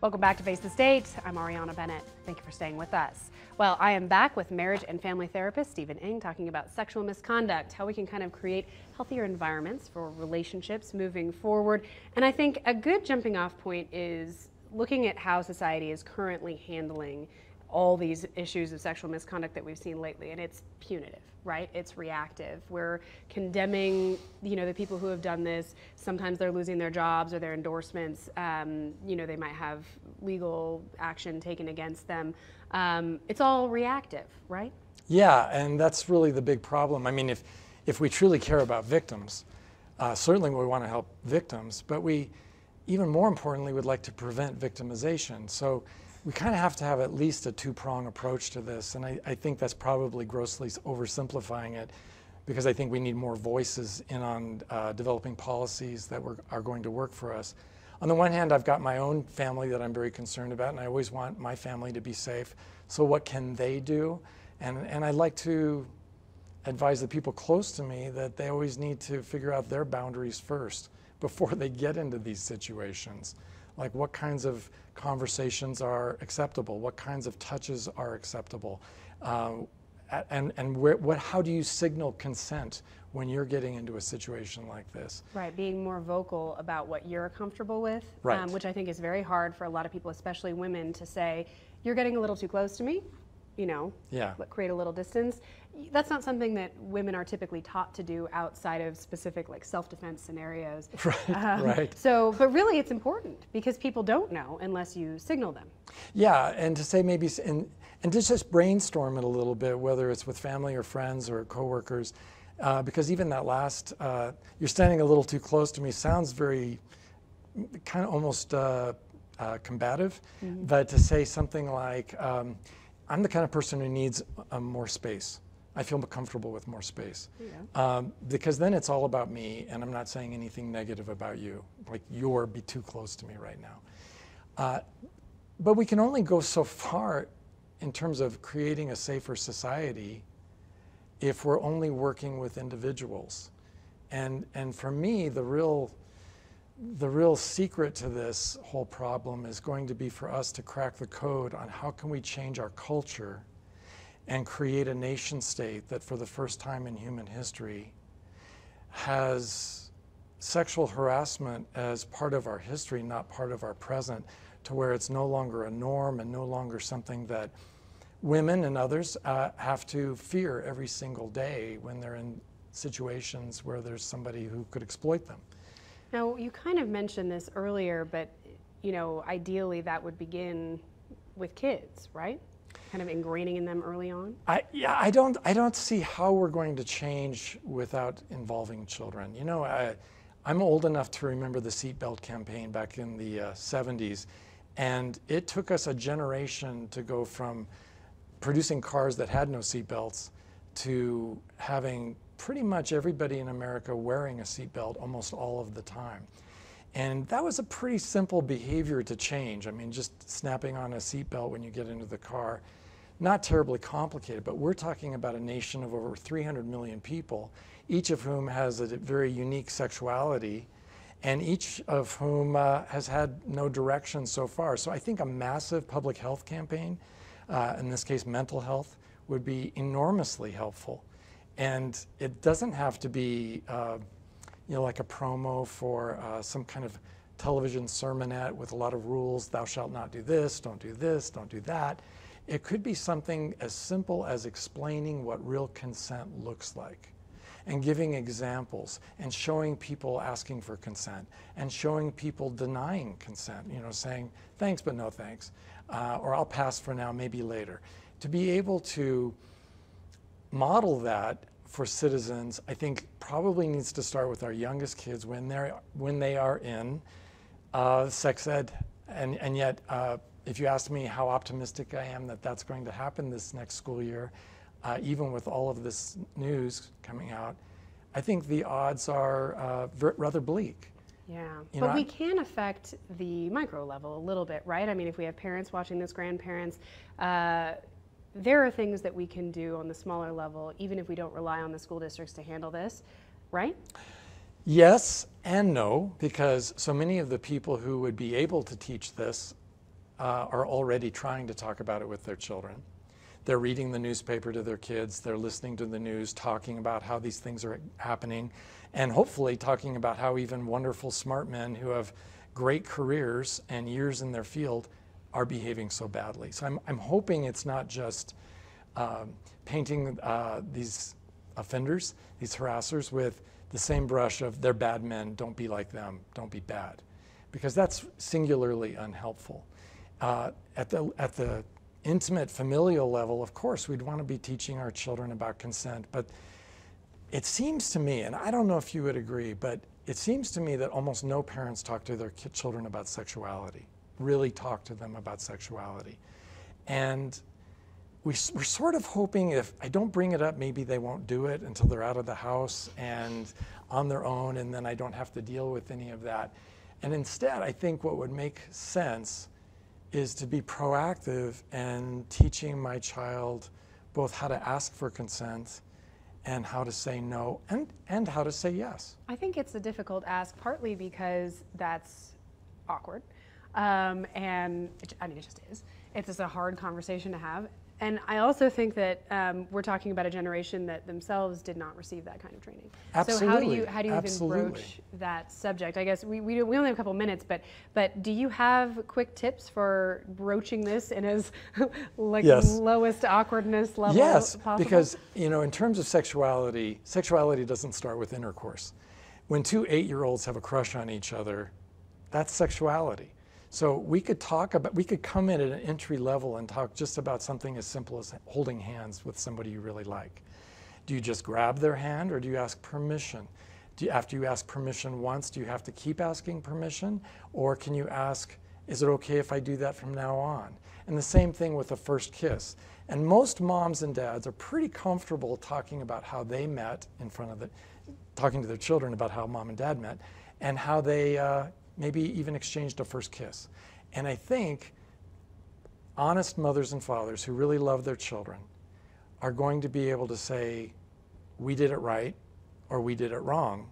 Welcome back to Face the State. I'm Ariana Bennett. Thank you for staying with us. Well, I am back with marriage and family therapist Stephen Ng talking about sexual misconduct, how we can kind of create healthier environments for relationships moving forward. And I think a good jumping off point is looking at how society is currently handling all these issues of sexual misconduct that we've seen lately, and it's punitive, right? It's reactive. We're condemning, the people who have done this. Sometimes they're losing their jobs or their endorsements. They might have legal action taken against them. It's all reactive, right? Yeah, and that's really the big problem. I mean, if we truly care about victims, certainly we want to help victims, but we, even more importantly, would like to prevent victimization. So we kind of have to have at least a two-prong approach to this, and I think that's probably grossly oversimplifying it, because I think we need more voices in on developing policies that are going to work for us. On the one hand, I've got my own family that I'm very concerned about, and I always want my family to be safe. So what can they do? And I'd like to advise the people close to me that they always need to figure out their boundaries first before they get into these situations. Like, what kinds of conversations are acceptable? What kinds of touches are acceptable? How do you signal consent when you're getting into a situation like this? Right, being more vocal about what you're comfortable with, right. Which I think is very hard for a lot of people, especially women, to say, you're getting a little too close to me, yeah. Create a little distance. That's not something that women are typically taught to do outside of specific self-defense scenarios. Right, right. But really it's important because people don't know unless you signal them. Yeah, and to say maybe, and to just brainstorm it a little bit, whether it's with family or friends or coworkers, because even that last, you're standing a little too close to me sounds very, kind of almost combative, mm-hmm. But to say something like, I'm the kind of person who needs more space. I feel comfortable with more space. Yeah. Because then it's all about me, and I'm not saying anything negative about you, like you're be too close to me right now. But we can only go so far in terms of creating a safer society if we're only working with individuals. And for me, the real secret to this whole problem is going to be for us to crack the code on how can we change our culture and create a nation state that for the first time in human history has sexual harassment as part of our history, not part of our present, to where it's no longer a norm and no longer something that women and others have to fear every single day when they're in situations where there's somebody who could exploit them. Now, you kind of mentioned this earlier, but ideally that would begin with kids, right? Kind of ingraining in them early on? I don't see how we're going to change without involving children. I'm old enough to remember the seatbelt campaign back in the 70s, and it took us a generation to go from producing cars that had no seatbelts to having pretty much everybody in America wearing a seatbelt almost all of the time. And that was a pretty simple behavior to change. I mean, just snapping on a seatbelt when you get into the car, not terribly complicated, but we're talking about a nation of over 300 million people, each of whom has a very unique sexuality, and each of whom has had no direction so far. So I think a massive public health campaign, in this case mental health, would be enormously helpful. And it doesn't have to be, like a promo for some kind of television sermonette with a lot of rules. Thou shalt not do this, don't do that. It could be something as simple as explaining what real consent looks like, and giving examples, and showing people asking for consent, and showing people denying consent, saying thanks but no thanks, or I'll pass for now, maybe later. To be able to model that for citizens, I think probably needs to start with our youngest kids when they are in sex ed, and yet if you ask me how optimistic I am that that's going to happen this next school year, even with all of this news coming out, I think the odds are rather bleak. Yeah, but we can affect the micro level a little bit, right? I mean, if we have parents watching this, grandparents, there are things that we can do on the smaller level, even if we don't rely on the school districts to handle this, right? Yes and no, because so many of the people who would be able to teach this are already trying to talk about it with their children. They're reading the newspaper to their kids, they're listening to the news, talking about how these things are happening, and hopefully talking about how even wonderful smart men who have great careers and years in their field are behaving so badly. So I'm hoping it's not just painting these offenders, these harassers, with the same brush of they're bad men, don't be like them, don't be bad, because that's singularly unhelpful. At the intimate familial level, of course, we'd want to be teaching our children about consent, but it seems to me, and I don't know if you would agree, but it seems to me that almost no parents talk to their children about sexuality, really talk to them about sexuality. And we're sort of hoping if I don't bring it up, maybe they won't do it until they're out of the house and on their own, and then I don't have to deal with any of that. And instead, I think what would make sense is to be proactive and teaching my child both how to ask for consent and how to say no and how to say yes. I think it's a difficult ask, partly because that's awkward. And I mean, it just is. It's just a hard conversation to have. And I also think that we're talking about a generation that themselves did not receive that kind of training. Absolutely. So how do you even broach that subject? I guess we only have a couple minutes, but do you have quick tips for broaching this in as lowest awkwardness level possible? Because in terms of sexuality doesn't start with intercourse. When two 8-year-olds have a crush on each other, that's sexuality. So we could come in at an entry level and talk just about something as simple as holding hands with somebody you really like. Do you just grab their hand, or do you ask permission? After you ask permission once, do you have to keep asking permission? Or can you ask, is it okay if I do that from now on? And the same thing with a first kiss. And most moms and dads are pretty comfortable talking about how they met talking to their children about how mom and dad met, and how they maybe even exchanged a first kiss. And I think honest mothers and fathers who really love their children are going to be able to say, we did it right or we did it wrong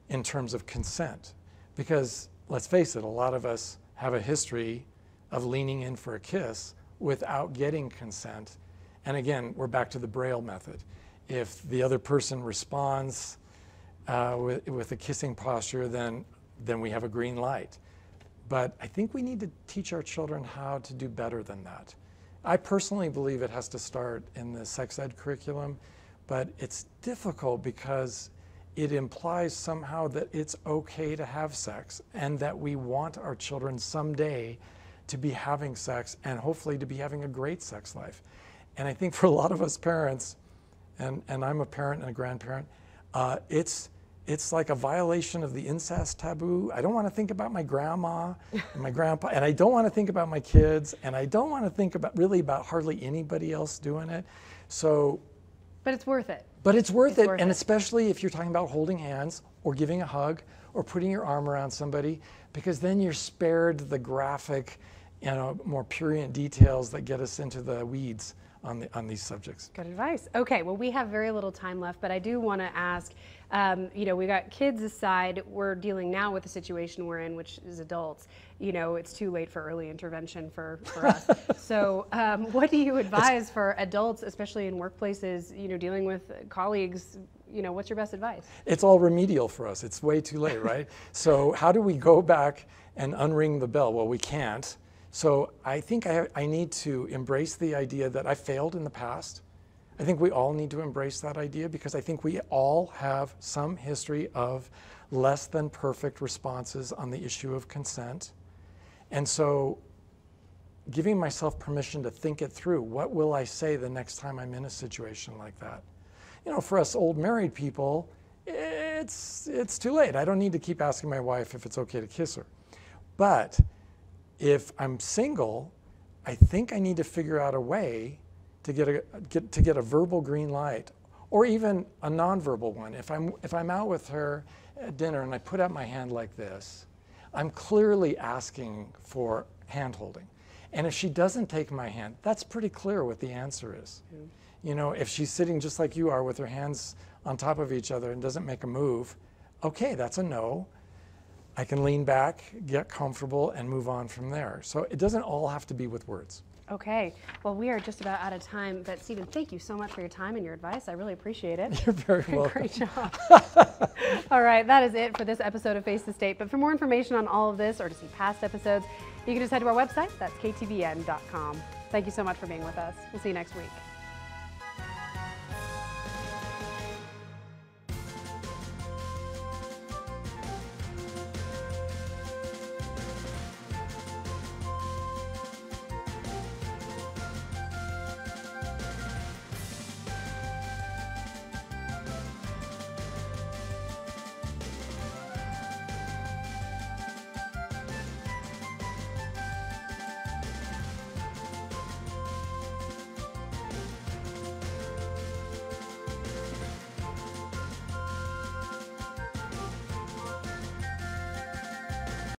in terms of consent. Because let's face it, a lot of us have a history of leaning in for a kiss without getting consent. And again, we're back to the Braille method. If the other person responds with a kissing posture, then we have a green light. But I think we need to teach our children how to do better than that. I personally believe it has to start in the sex ed curriculum, but it's difficult because it implies somehow that it's okay to have sex and that we want our children someday to be having sex and hopefully to be having a great sex life. And I think for a lot of us parents, and I'm a parent and a grandparent, it's like a violation of the incest taboo. I don't want to think about my grandma and my grandpa, and I don't want to think about my kids, and I don't want to think about hardly anybody else doing it. So, but it's worth it. But it's worth it, and especially if you're talking about holding hands or giving a hug or putting your arm around somebody, because then you're spared the graphic, more prurient details that get us into the weeds on these subjects. Good advice. Okay, well, we have very little time left, but I do want to ask, we got kids aside, we're dealing now with the situation we're in, which is adults. It's too late for early intervention for us. So what do you advise for adults, especially in workplaces, dealing with colleagues? What's your best advice? It's all remedial for us. It's way too late, right? So how do we go back and unring the bell? Well, we can't. So I think I need to embrace the idea that I failed in the past. I think we all need to embrace that idea, because I think we all have some history of less than perfect responses on the issue of consent. And so giving myself permission to think it through, what will I say the next time I'm in a situation like that? For us old married people, it's too late. I don't need to keep asking my wife if it's okay to kiss her. But if I'm single, I think I need to figure out a way to get a verbal green light, or even a nonverbal one. If I'm out with her at dinner and I put out my hand like this, I'm clearly asking for hand holding. And if she doesn't take my hand, that's pretty clear what the answer is. If she's sitting just like you are with her hands on top of each other and doesn't make a move, okay, that's a no. I can lean back, get comfortable, and move on from there. So it doesn't all have to be with words. Okay, well, we are just about out of time, but Stephen, thank you so much for your time and your advice. I really appreciate it. You're very welcome. Great job. All right, that is it for this episode of Face the State. But for more information on all of this or to see past episodes, you can just head to our website. That's ktvn.com. Thank you so much for being with us. We'll see you next week.